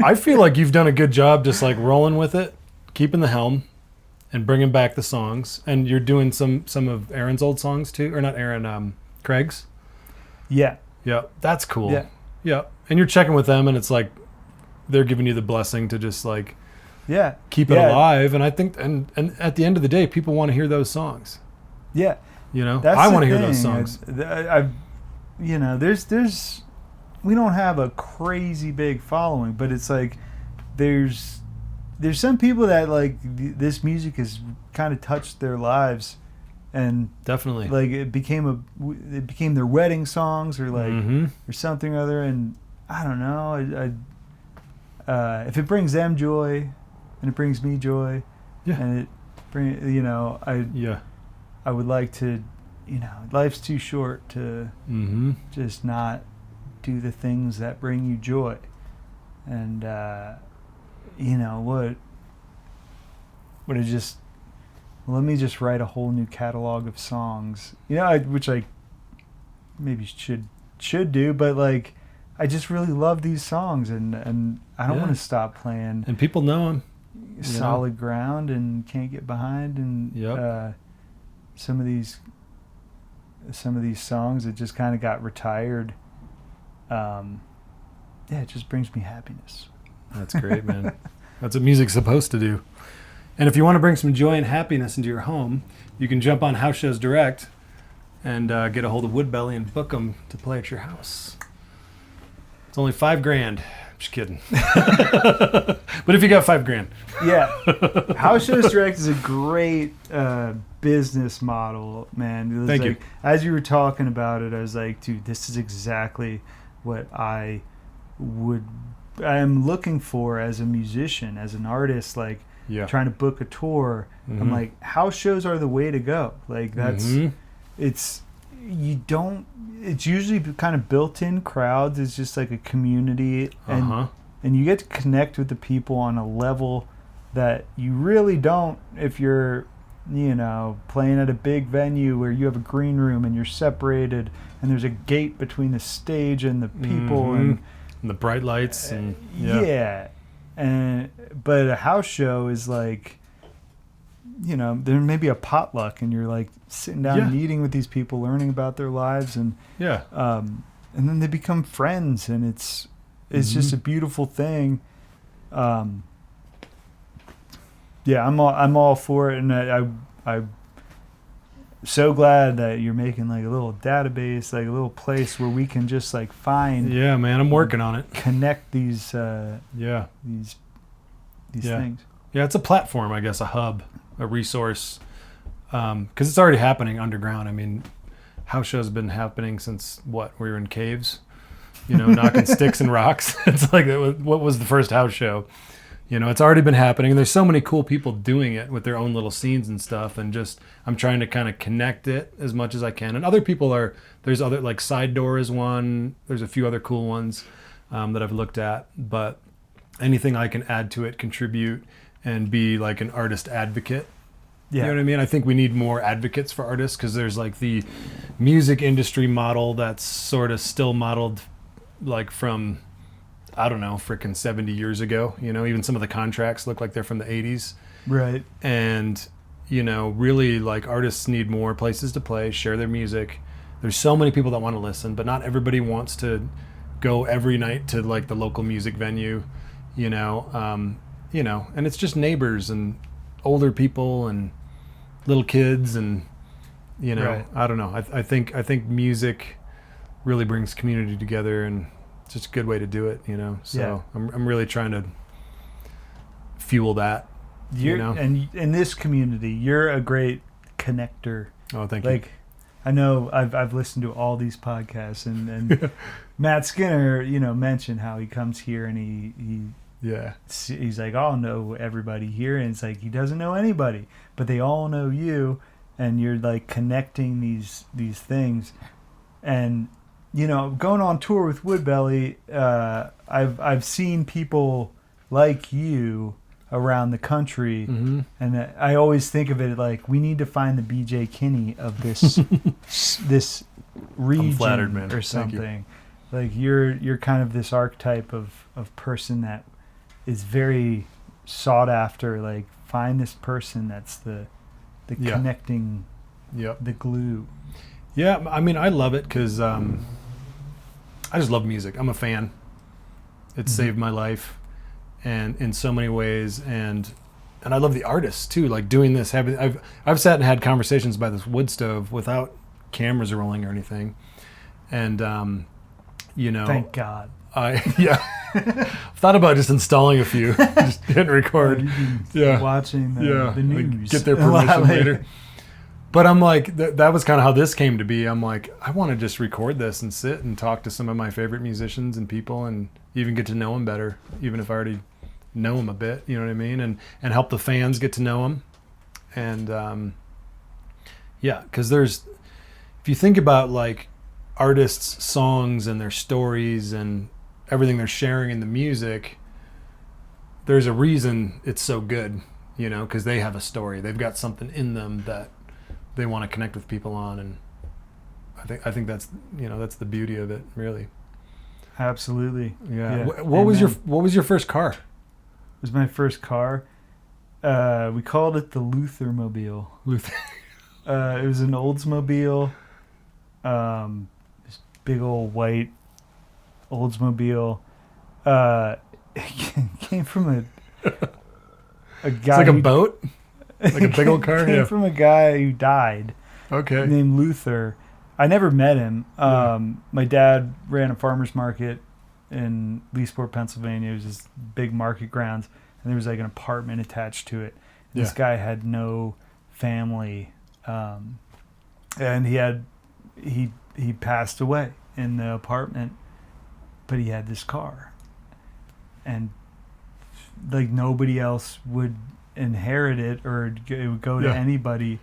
I feel like you've done a good job just like rolling with it, keeping the helm, and bringing back the songs. And you're doing some of Aaron's old songs too, or not Aaron, Craig's. Yeah. Yeah, that's cool. Yeah. Yeah, and you're checking with them, and it's like they're giving you the blessing to just like keep it alive. And I think, and at the end of the day, people want to hear those songs. Yeah. I want to hear those songs. There's we don't have a crazy big following, but it's like there's some people that like this music has kind of touched their lives, and definitely like it became their wedding songs, or like or something or other. And I don't know, if it brings them joy and it brings me joy, and I would like to, life's too short to just not do the things that bring you joy. And let me just write a whole new catalog of songs, which I maybe should do, but like I just really love these songs, and I don't want to stop playing. And people know them. Solid Ground and Can't Get Behind, and some of these songs that just kind of got retired. It just brings me happiness. That's great, man. That's what music's supposed to do. And if you want to bring some joy and happiness into your home, you can jump on House Shows Direct and get a hold of Woodbelly and book them to play at your house. It's only $5,000. Just kidding. But if you got $5,000. Yeah. House Shows Direct is a great business model, man. Thank you. As you were talking about it, I was like, dude, this is exactly what I am looking for as a musician, as an artist, like trying to book a tour. I'm like, house shows are the way to go. Like it's usually kind of built-in crowds. It's just like a community, and you get to connect with the people on a level that you really don't if you're playing at a big venue where you have a green room and you're separated and there's a gate between the stage and the people and the bright lights and but a house show is like, there may be a potluck and you're like sitting down and eating with these people, learning about their lives, and and then they become friends, and it's just a beautiful thing. I'm all for it, and I'm so glad that you're making like a little database, like a little place where we can just like find. Yeah, man, I'm working on it. Connect these things. Yeah, it's a platform, I guess, a hub, a resource, because it's already happening underground. I mean, house shows have been happening since we were in caves, knocking sticks and rocks. It's like what was the first house show? It's already been happening. And there's so many cool people doing it with their own little scenes and stuff. And just, I'm trying to kind of connect it as much as I can. And other people there's other, like Side Door is one. There's a few other cool ones that I've looked at. But anything I can add to it, contribute, and be like an artist advocate. Yeah. You know what I mean? I think we need more advocates for artists, because there's like the music industry model that's sort of still modeled like from, I don't know, freaking 70 years ago. Even some of the contracts look like they're from the 80s. Right. And, really like artists need more places to play, share their music. There's so many people that want to listen, but not everybody wants to go every night to like the local music venue, and it's just neighbors and older people and little kids and, Right. I don't know. I think music really brings community together, and it's just a good way to do it, So Yeah. I'm really trying to fuel that, And in this community, you're a great connector. Oh, thank you. Like, I know I've listened to all these podcasts, and Matt Skinner, mentioned how he comes here and he's like, I'll know everybody here, and it's like he doesn't know anybody, but they all know you, and you're like connecting these things, and going on tour with Woodbelly, I've seen people like you around the country, Mm-hmm. and I always think of it like we need to find the BJ Kinney of this this region flattered, man. or Thank you. something. Like you're kind of this archetype of person that is very sought after. Like, find this person that's the Yeah. connecting, Yep. the glue. Yeah, I mean, I love it because I just love music. I'm a fan. It saved my life, and in so many ways, and I love the artists too. Like doing this, I've sat and had conversations by this wood stove without cameras rolling or anything, and Thank God. thought about just installing a few, just hitting record. Watching the news. Get their permission later. But I'm like, that was kind of how this came to be. I'm like, I want to just record this and sit and talk to some of my favorite musicians and people, and even get to know them better, even if I already know them a bit. You know what I mean? And help the fans get to know them. And because if you think about like artists' songs and their stories and everything they're sharing in the music, there's a reason it's so good, because they have a story. They've got something in them that they want to connect with people on, and I think that's that's the beauty of it, really. Absolutely. Yeah. What was your first car? It was my first car. We called it the Luther Mobile. Luther. It was an Oldsmobile. This big old white Oldsmobile. It came from a guy. It's like a boat. Like a big old car? Came from a guy who died. Okay. Named Luther. I never met him. My dad ran a farmer's market in Leesport, Pennsylvania. It was this big market grounds, and there was like an apartment attached to it. And This guy had no family, and he passed away in the apartment, but he had this car, and like nobody else would inherit it, or it would go to anybody.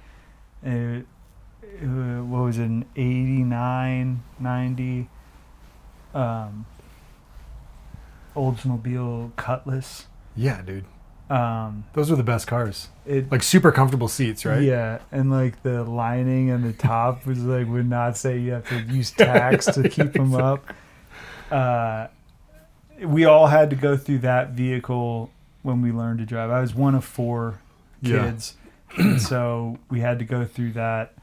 What was it, an 89, 90 Oldsmobile Cutlass. Yeah, dude. Those were the best cars. It, like super comfortable seats, right? Yeah, and like the lining and the top was like would not say you have to use tacks to keep them up. We all had to go through that vehicle when we learned to drive. I was one of 4 kids, and so we had to go through that.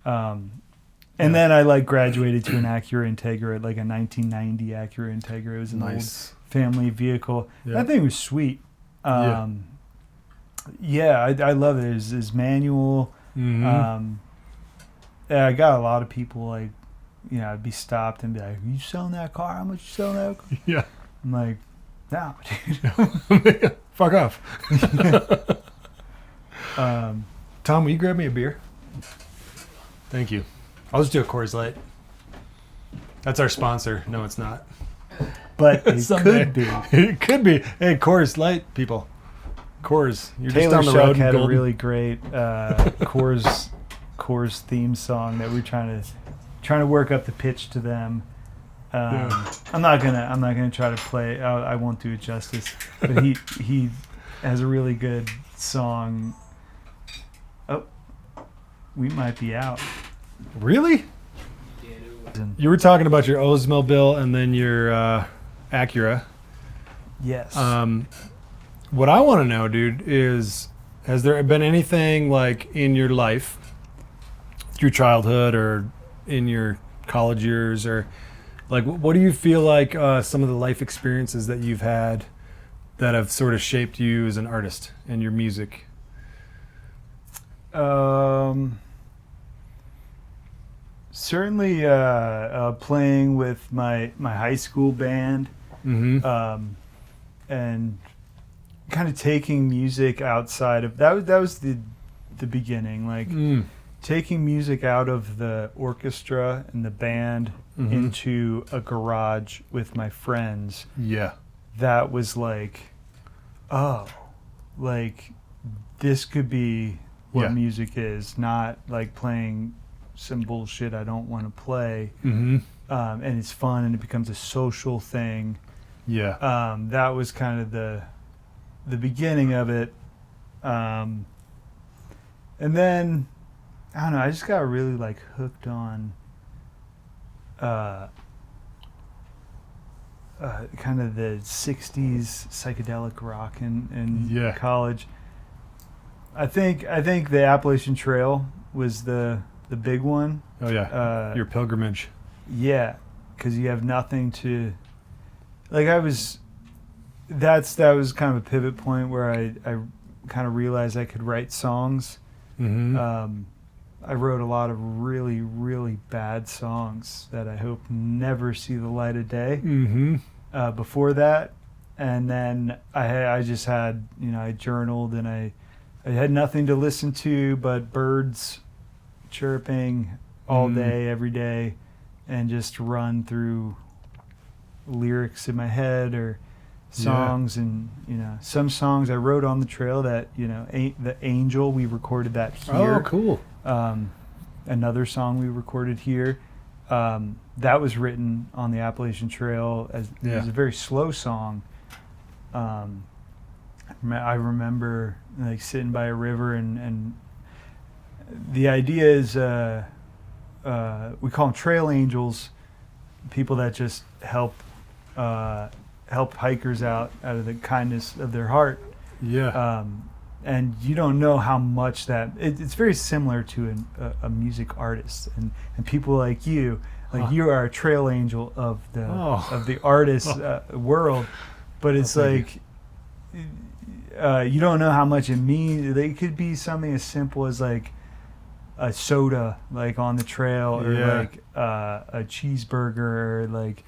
And then I like graduated to an Acura Integra, like a 1990 Acura Integra. It was an old family vehicle. Yeah. That thing was sweet. I love it. It's manual. Mm-hmm. I got a lot of people like, I'd be stopped and be like, "Are you selling that car? How much you selling that car?" Yeah. I'm like, "No, dude." Fuck off. Tom, will you grab me a beer? Thank you. I'll just do a Coors Light. That's our sponsor. No, it's not. But it Someday. could be. It could be. Hey, Coors Light, people. Coors. You're Taylor just down the Shuck road in had a Golden. really great Coors theme song that we're trying to work up the pitch to them. I'm not gonna try to play. I won't do it justice. But he has a really good song. Oh, we might be out. Really? You were talking about your Oldsmobile and then your Acura. Yes. What I want to know, dude, is has there been anything like in your life, through childhood or in your college years, or like what do you feel like some of the life experiences that you've had that have sort of shaped you as an artist and your music? Certainly playing with my high school band. Mm-hmm. And kind of taking music outside of that was the beginning, like taking music out of the orchestra and the band into a garage with my friends. Yeah. That was like, oh, like this could be what music is, not like playing some bullshit I don't want to play. And it's fun and it becomes a social thing. Yeah. That was kind of the beginning of it. And then I don't know, I just got really like hooked on kind of the 60s psychedelic rock in college. I think the Appalachian Trail was the big one. Oh yeah. Your pilgrimage. Yeah, because you have nothing to. Like that was kind of a pivot point where I kind of realized I could write songs. I wrote a lot of really, really bad songs that I hope never see the light of day. Before that, and then I just had, I journaled and I had nothing to listen to but birds chirping all day, every day, and just run through lyrics in my head or songs. And some songs I wrote on the trail that the Angel, we recorded that here. Oh, cool. Another song we recorded here, that was written on the Appalachian Trail as it was a very slow song. I remember like sitting by a river and the idea is we call them trail angels, people that just help hikers out of the kindness of their heart. And you don't know how much that it's very similar to a music artist and people like you, you are a trail angel of the artist world, but it's like you don't know how much it means. It could be something as simple as like a soda like on the trail or like a cheeseburger or like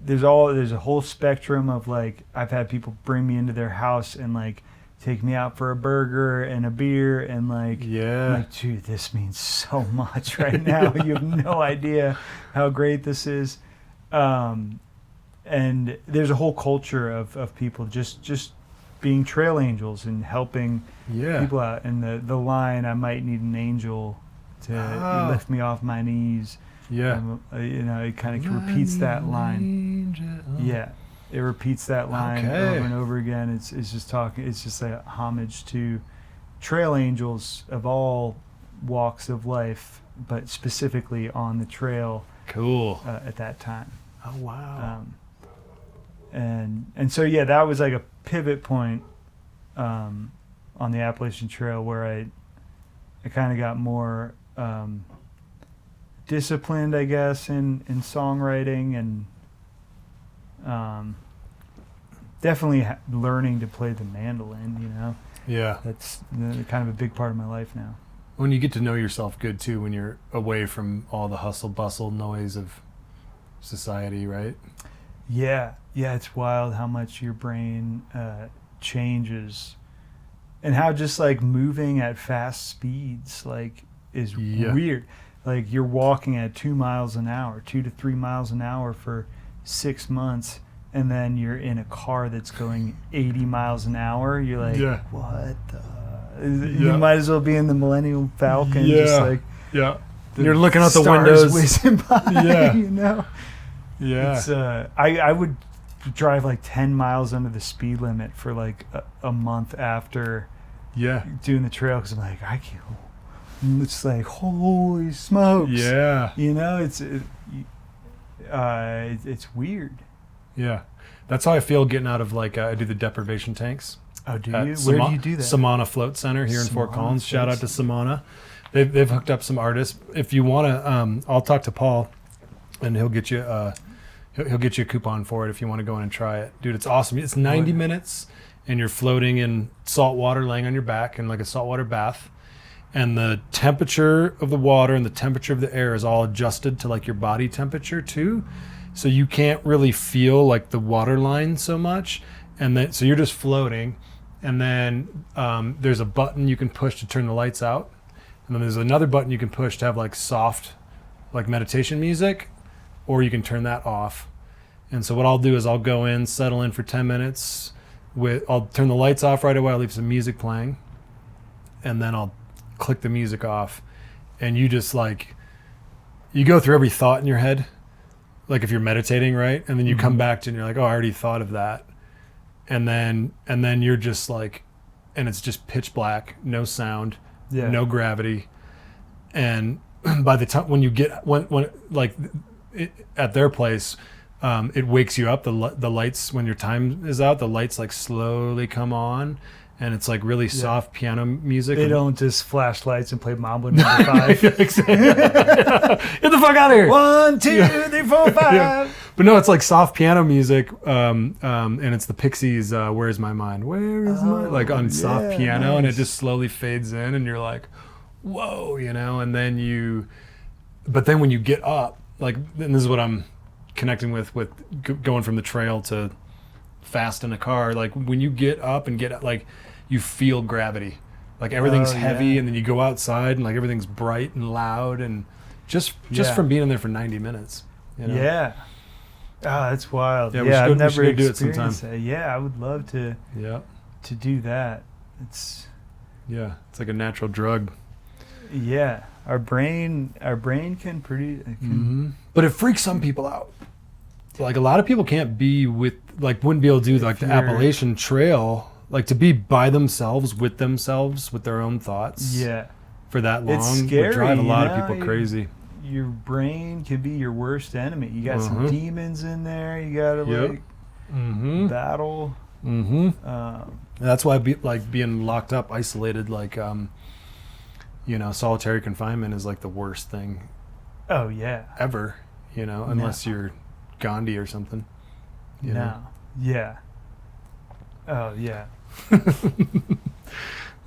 there's a whole spectrum of like I've had people bring me into their house and like take me out for a burger and a beer and like I'm like, dude, this means so much right now. You have no idea how great this is. And there's a whole culture of people just being trail angels and helping people out. And the line, I might need an angel to lift me off my knees. It kind of repeats that line. It repeats that line over and over again. It's just talking. It's just a homage to trail angels of all walks of life, but specifically on the trail. Cool. At that time. Oh wow. And so that was like a pivot point on the Appalachian Trail where I kind of got more disciplined, I guess, in songwriting and definitely learning to play the mandolin. That's kind of a big part of my life now. When you get to know yourself good too, when you're away from all the hustle bustle noise of society, right? Yeah, it's wild how much your brain changes and how just like moving at fast speeds like is weird. Like you're walking at 2 miles an hour, 2 to 3 miles an hour for 6 months, and then you're in a car that's going 80 miles an hour. You're like, Yeah. what the? Yeah. You might as well be in the Millennium Falcon. Just like yeah. You're looking out the stars windows. whizzing by, Yeah. you know? Yeah. It's, I would drive like 10 miles under the speed limit for like a month after Yeah. doing the trail, because I'm like, I can't. It's like, holy smokes. Yeah. You know, it's weird. Yeah. That's how I feel getting out of like, I do the deprivation tanks. Oh, do at you? Where do you do that? Samana Float Center here in Fort Samana Collins. Shout out to Float Samana. They've hooked up some artists. If you want to, I'll talk to Paul, and he'll get you he'll get you a coupon for it if you want to go in and try it, dude. It's awesome. It's 90 minutes, and you're floating in salt water, laying on your back in like a saltwater bath, and the temperature of the water and the temperature of the air is all adjusted to like your body temperature too, so you can't really feel like the water line so much, and then so you're just floating, and then there's a button you can push to turn the lights out. And then there's another button you can push to have like soft, like meditation music, or you can turn that off. And so what I'll do is I'll go in, settle in for 10 minutes. I'll turn the lights off right away. I'll leave some music playing, and then I'll click the music off. And you just like, you go through every thought in your head, like if you're meditating, right? And then you come back to it and you're like, oh, I already thought of that. And then you're just like, and it's just pitch black, no sound. Yeah. No gravity, and by the time when you get when like at their place, it wakes you up. The lights, when your time is out, the lights like slowly come on, and it's like really soft piano music. They don't just flash lights and play Mambo number 5. Get the fuck out of here! 1, 2, 3, 4, 5. Yeah. But no, it's like soft piano music, and it's the Pixies. Where's my mind? Where is my like on soft piano, nice. and it just slowly fades in, and you're like, whoa, you know. And then but then when you get up, like, and this is what I'm connecting with going from the trail to fast in a car. Like when you get up and like, you feel gravity, like everything's heavy, and then you go outside and like everything's bright and loud, and just from being in there for 90 minutes. You know? Yeah. Oh, that's wild. Yeah, Yeah, I've we should never go do it sometime. experienced that. Yeah, I would love to do that. It's like a natural drug. Yeah, our brain can produce. But it freaks some people out. Like a lot of people can't be wouldn't be able to do like the Appalachian Trail, like to be by themselves with their own thoughts. Yeah, for that long, it's scary. Would drive a lot of you know? people crazy. Your brain can be your worst enemy. You got some demons in there. You got to battle. That's why being locked up, isolated, like solitary confinement is like the worst thing. Oh yeah. Ever, unless you're Gandhi or something. You know? Yeah. Oh yeah.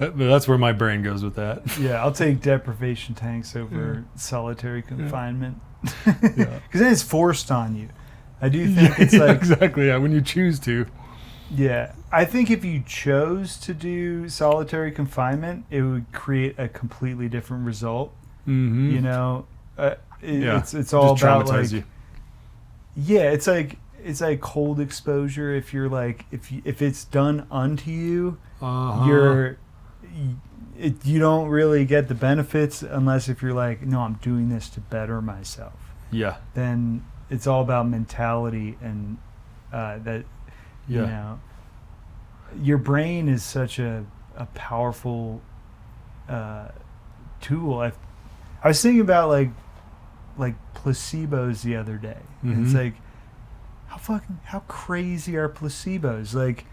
That's where my brain goes with that. Yeah, I'll take deprivation tanks over solitary confinement. Because then it's forced on you. I do think it's like... Exactly, yeah, when you choose to. Yeah. I think if you chose to do solitary confinement, it would create a completely different result. Mm-hmm. It's all just about traumatize like... you. Yeah, it's like cold exposure. If you're like... If it's done unto you, you don't really get the benefits unless if you're like, no, I'm doing this to better myself. Yeah. Then it's all about mentality and your brain is such a powerful tool. I was thinking about like placebos the other day. And it's like, how crazy are placebos? Like,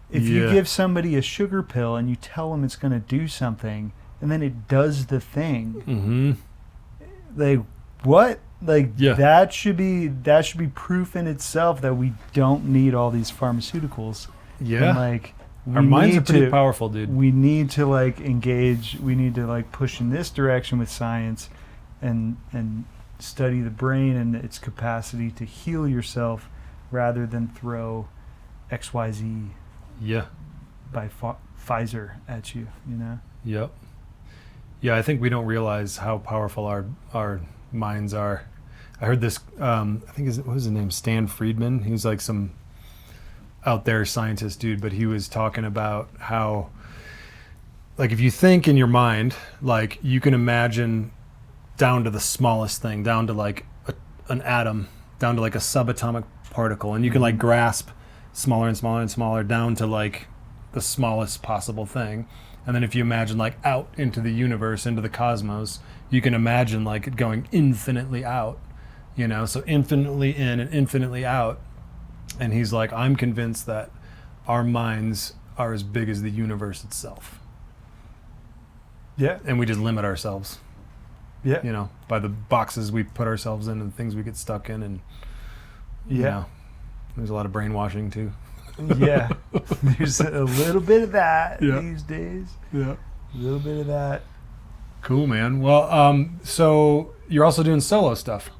if you give somebody a sugar pill and you tell them it's going to do something, and then it does the thing, like what? Like that should be proof in itself that we don't need all these pharmaceuticals. Yeah, and like our minds are pretty powerful, dude. We need to like engage. We need to like push in this direction with science, and study the brain and its capacity to heal yourself, rather than throw XYZ. By Pfizer at you, Yep. Yeah, I think we don't realize how powerful our minds are. I heard this. I think what was his name? Stan Friedman. He was like some out there scientist dude, but he was talking about how, like, if you think in your mind, like, you can imagine down to the smallest thing, down to like an atom, down to like a subatomic particle, and you can like grasp smaller and smaller and smaller down to like the smallest possible thing. And then if you imagine like out into the universe, into the cosmos, you can imagine like it going infinitely out, you know, so infinitely in and infinitely out. And he's like, I'm convinced that our minds are as big as the universe itself. Yeah. And we just limit ourselves, Yeah. you know, by the boxes we put ourselves in and things we get stuck in. And, you know, there's a lot of brainwashing too. Yeah. There's a little bit of that Yeah. these days. Yeah. A little bit of that. Cool, man. Well, so you're also doing solo stuff.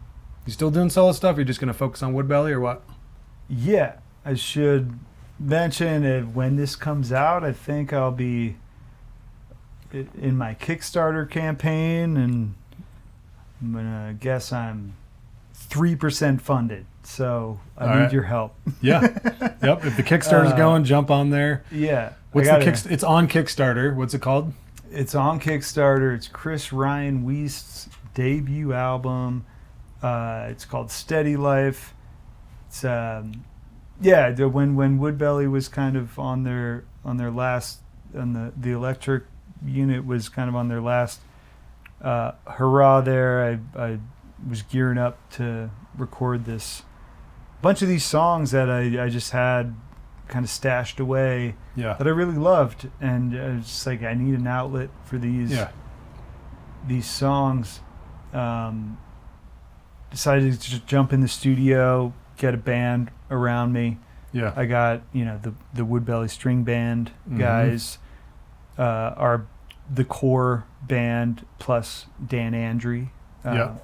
You still doing solo stuff? You're just going to focus on Woodbelly or what? Yeah. I should mention that when this comes out, I think I'll be in my Kickstarter campaign, and I'm going to guess I'm 3% funded. So I All need right. your help. Yeah. Yep. If the Kickstarter's going, jump on there. Yeah. What's the It's on Kickstarter. What's it called? It's on Kickstarter. It's Chris Ryan Weist's debut album. It's called Steady Life. It's when Woodbelly was kind of on their last, on the electric unit was kind of on their last hurrah there. I was gearing up to record this bunch of these songs that I just had kind of stashed away that I really loved, and I was just like, I need an outlet for these songs. Decided to just jump in the studio, get a band around me. Yeah. I got, the Woodbelly string band guys, are the core band, plus Dan Andry,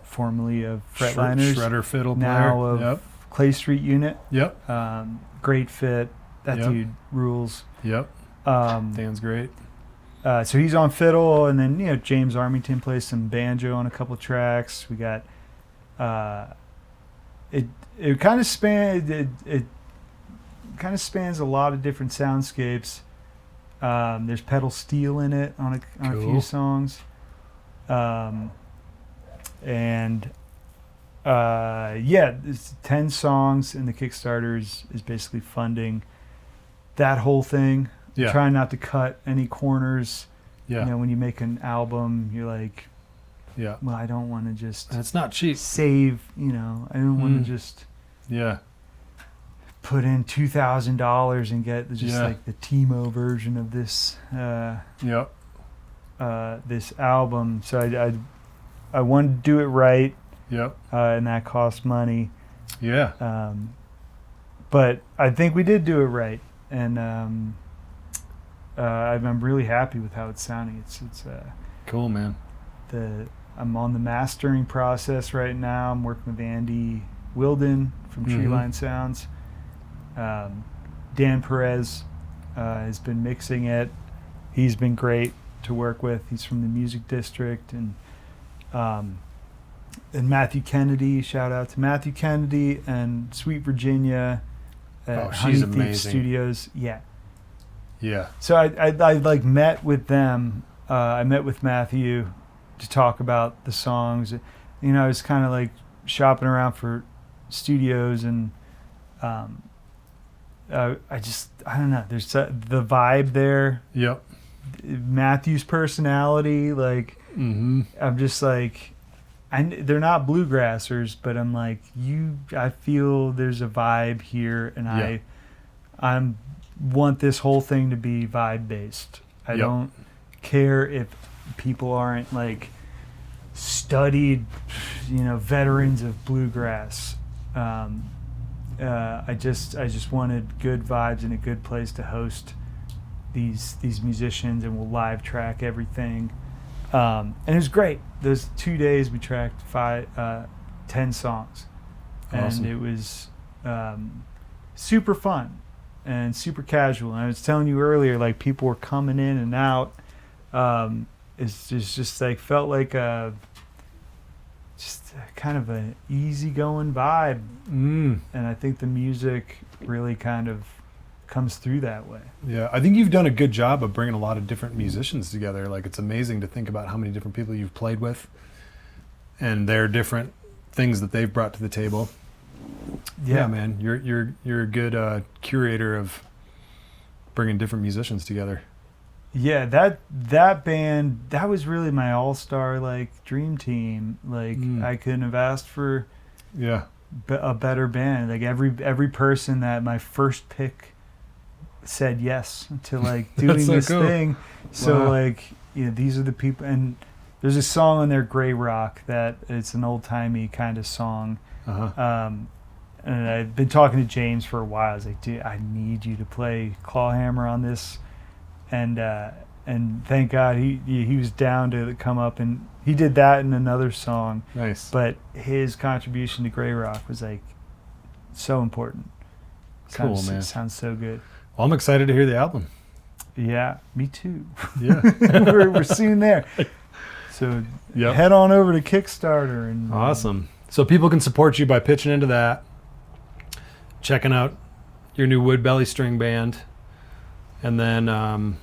formerly of Fretliners, shredder fiddle player. now of Clay Street Unit. Yep. Great fit. That dude rules. Yep. Dan's great. So he's on fiddle, and then James Armington plays some banjo on a couple tracks. We got it kind of spans a lot of different soundscapes. There's pedal steel in it on a few songs, it's 10 songs, and the Kickstarter is basically funding that whole thing. Yeah. Trying not to cut any corners. Yeah. When you make an album, you're like, yeah. well, I don't want to just And it's not cheap. save, I don't want to just put in $2,000 and get just like the Timo version of this this album. So I wanted to do it right. Yep. And that cost money. Yeah. But I think we did do it right, and I'm really happy with how it's sounding. It's cool, man. I'm on the mastering process right now. I'm working with Andy Wilden from Treeline Sounds. Dan Perez has been mixing it. He's been great to work with. He's from the Music District, and Matthew Kennedy. Shout out to Matthew Kennedy and Sweet Virginia at she's Honey Thief amazing. Studios. Yeah. Yeah. So I like met with them. I met with Matthew to talk about the songs. I was kind of like shopping around for studios, and I don't know. There's the vibe there. Yep. Matthew's personality, like I'm just like, they're not bluegrassers, but I'm like, I feel there's a vibe here, and I want this whole thing to be vibe based. I don't care if people aren't like studied, veterans of bluegrass. I just wanted good vibes and a good place to host these musicians, and we'll live track everything. And it was great. Those 2 days we tracked 10 songs. Awesome. And it was super fun and super casual. And I was telling you earlier, like, people were coming in and out. It's just like, felt like just kind of an easygoing vibe. And I think the music really kind of comes through that way. Yeah, I think you've done a good job of bringing a lot of different musicians together. Like, it's amazing to think about how many different people you've played with and their different things that they've brought to the table. Yeah, man, you're a good curator of bringing different musicians together. Yeah, that band, that was really my all-star like dream team. Like I couldn't have asked for a better band. Like every person that my first pick said yes to like doing so this cool. thing. So Wow. like, you know, these are the people. And there's a song on there, Gray Rock, that it's an old-timey kind of song. And I've been talking to James for a while. I was like, dude, I need you to play Clawhammer on this. And thank God he was down to come up, and he did that in another song. Nice. But his contribution to Gray Rock was like so important. Cool, Sounds, man. Sounds so good. Well, I'm excited to hear the album. Yeah, me too. Yeah. we're soon there. So head on over to Kickstarter and Awesome. So people can support you by pitching into that, checking out your new Woodbelly string band, and then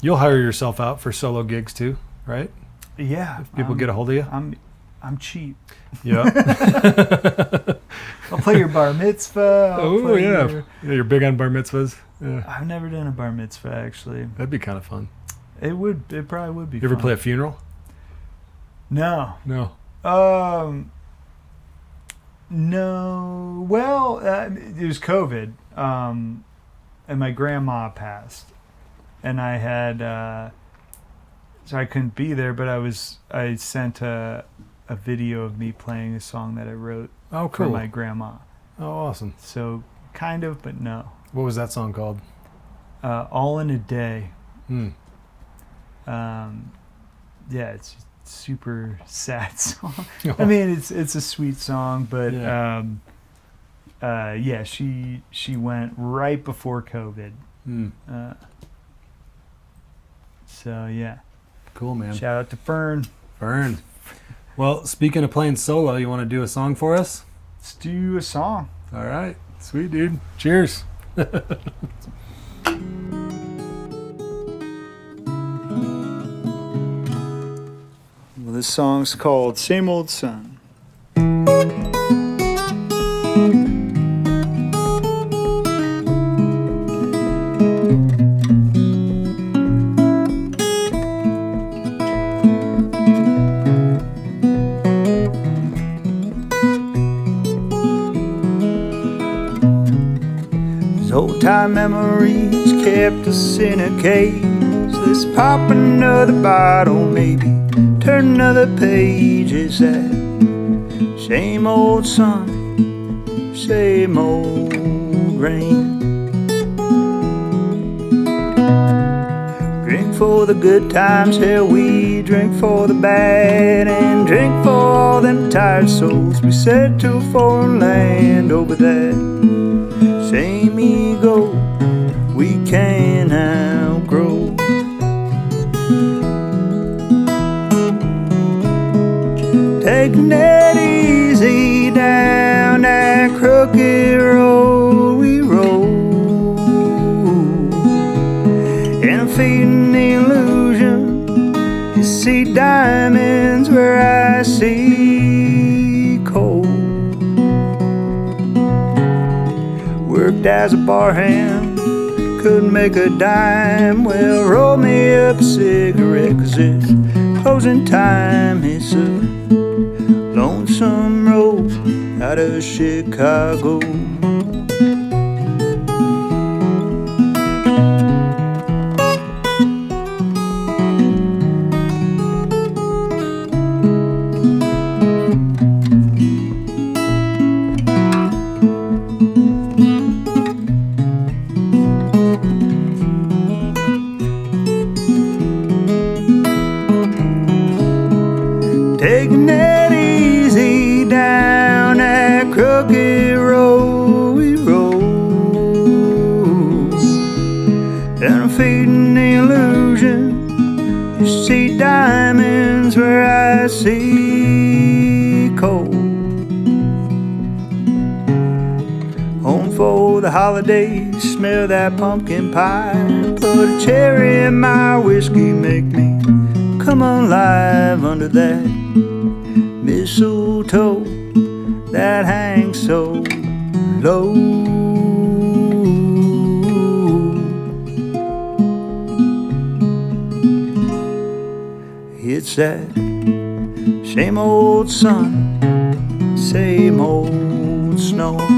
you'll hire yourself out for solo gigs too, right? Yeah. If people get a hold of you. I'm cheap. Yeah. I'll play your bar mitzvah. Oh yeah. You're big on bar mitzvahs. Yeah. I've never done a bar mitzvah actually. That'd be kind of fun. It probably would be. You ever fun. play a funeral? No. No. No. Well, it was COVID, and my grandma passed, and I had, so I couldn't be there. But I sent a video of me playing a song that I wrote Oh, for cool. my grandma. Oh, awesome. So kind of, but no. What was that song called? All in a Day. Hmm. Yeah, it's a super sad song. I mean, it's a sweet song, but yeah, she went right before COVID. Hmm. So yeah, Cool, man. shout out to Fern. Fern. Well, speaking of playing solo, you want to do a song for us? Let's do a song. All right. Sweet, dude. Cheers. Well, this song's called Same Old Sun. These old-time memories kept us in a cage. Let's pop another bottle, maybe turn another page. Is that same old sun, same old rain? Drink for the good times, hell, we drink for the bad, and drink for all them tired souls we set to a foreign land over that same ego we can't outgrow. Taking it easy down that crooked road we roll, and I'm feeding the illusion. You see diamonds where I see coal. Worked as a bar hand, couldn't make a dime. Well, roll me up a cigarette, 'cause it's closing time. It's a lonesome road out of Chicago. Taking it easy down that crooked road we roll, and I'm feeding the illusion. You see diamonds where I see coal. Home for the holidays, smell that pumpkin pie. Put a cherry in my whiskey, make me come alive under that mistletoe that hangs so low. It's that same old sun, same old snow.